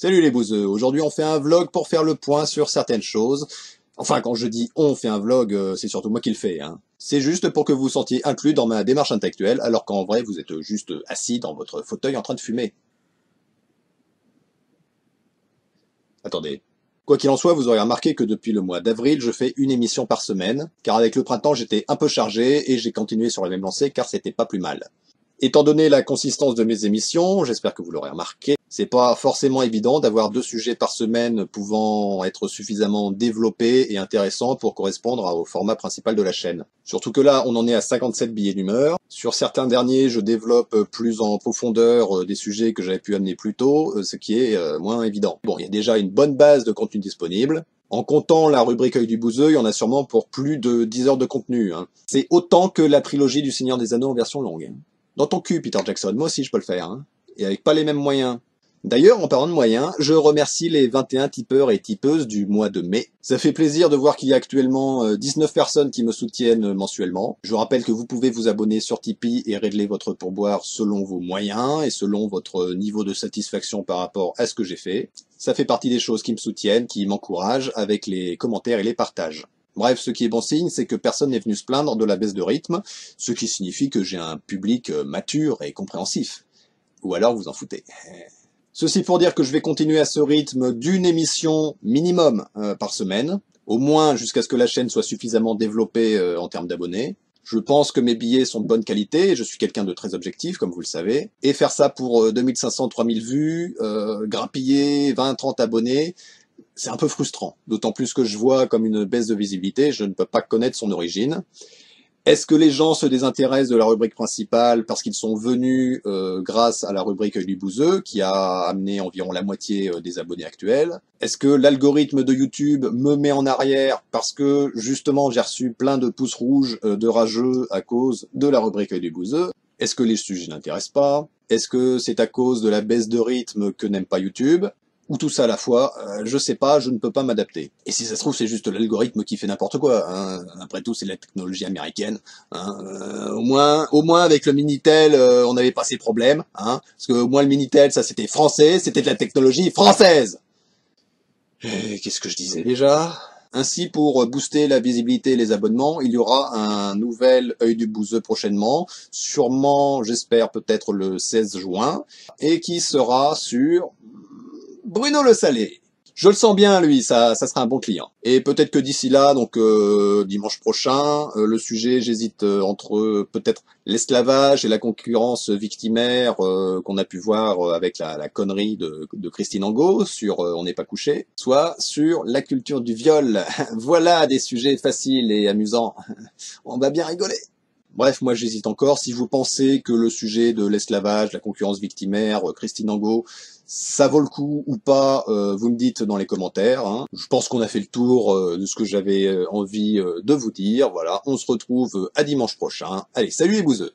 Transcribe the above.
Salut les bouseux, aujourd'hui on fait un vlog pour faire le point sur certaines choses. Enfin, quand je dis on fait un vlog, c'est surtout moi qui le fais, hein. C'est juste pour que vous vous sentiez inclus dans ma démarche intellectuelle, alors qu'en vrai vous êtes juste assis dans votre fauteuil en train de fumer. Attendez. Quoi qu'il en soit, vous aurez remarqué que depuis le mois d'avril, je fais une émission par semaine, car avec le printemps j'étais un peu chargé et j'ai continué sur la même lancée car c'était pas plus mal. Étant donné la consistance de mes émissions, j'espère que vous l'aurez remarqué, c'est pas forcément évident d'avoir 2 sujets par semaine pouvant être suffisamment développés et intéressants pour correspondre au format principal de la chaîne. Surtout que là, on en est à 57 billets d'humeur. Sur certains derniers, je développe plus en profondeur des sujets que j'avais pu amener plus tôt, ce qui est moins évident. Bon, il y a déjà une bonne base de contenu disponible. En comptant la rubrique œil du bouseux, il y en a sûrement pour plus de 10 heures de contenu, hein. C'est autant que la trilogie du Seigneur des Anneaux en version longue. Dans ton cul, Peter Jackson, moi aussi je peux le faire, hein. Et avec pas les mêmes moyens. D'ailleurs, en parlant de moyens, je remercie les 21 tipeurs et tipeuses du mois de mai. Ça fait plaisir de voir qu'il y a actuellement 19 personnes qui me soutiennent mensuellement. Je rappelle que vous pouvez vous abonner sur Tipeee et régler votre pourboire selon vos moyens et selon votre niveau de satisfaction par rapport à ce que j'ai fait. Ça fait partie des choses qui me soutiennent, qui m'encouragent avec les commentaires et les partages. Bref, ce qui est bon signe, c'est que personne n'est venu se plaindre de la baisse de rythme, ce qui signifie que j'ai un public mature et compréhensif. Ou alors vous en foutez. Ceci pour dire que je vais continuer à ce rythme d'une émission minimum par semaine, au moins jusqu'à ce que la chaîne soit suffisamment développée en termes d'abonnés. Je pense que mes billets sont de bonne qualité, je suis quelqu'un de très objectif, comme vous le savez. Et faire ça pour 2500-3000 vues, grappiller 20-30 abonnés, c'est un peu frustrant. D'autant plus que je vois comme une baisse de visibilité, je ne peux pas connaître son origine. Est-ce que les gens se désintéressent de la rubrique principale parce qu'ils sont venus grâce à la rubrique du bouseux, qui a amené environ la moitié des abonnés actuels? Est-ce que l'algorithme de YouTube me met en arrière parce que justement j'ai reçu plein de pouces rouges de rageux à cause de la rubrique du bouseux? Est-ce que les sujets n'intéressent pas? Est-ce que c'est à cause de la baisse de rythme que n'aime pas YouTube? Ou tout ça à la fois, je sais pas, je ne peux pas m'adapter. Et si ça se trouve, c'est juste l'algorithme qui fait n'importe quoi, hein. Après tout, c'est la technologie américaine, hein. Au moins avec le Minitel, on n'avait pas ces problèmes, hein. Parce que au moins le Minitel, ça c'était français, c'était de la technologie française. Qu'est-ce que je disais déjà? Ainsi, pour booster la visibilité et les abonnements, il y aura un nouvel œil du bouseux prochainement, sûrement, j'espère, peut-être le 16 juin, et qui sera sur Bruno Le Salé. Je le sens bien, lui, ça sera un bon client. Et peut-être que d'ici là, donc dimanche prochain, le sujet, j'hésite entre peut-être l'esclavage et la concurrence victimaire qu'on a pu voir avec la connerie de Christine Angot sur On n'est pas couché, soit sur la culture du viol. Voilà des sujets faciles et amusants. On va bien rigoler. Bref, moi j'hésite encore. Si vous pensez que le sujet de l'esclavage, la concurrence victimaire, Christine Angot, ça vaut le coup ou pas, vous me dites dans les commentaires, hein. Je pense qu'on a fait le tour de ce que j'avais envie de vous dire. Voilà, on se retrouve à dimanche prochain. Allez, salut les bouseux!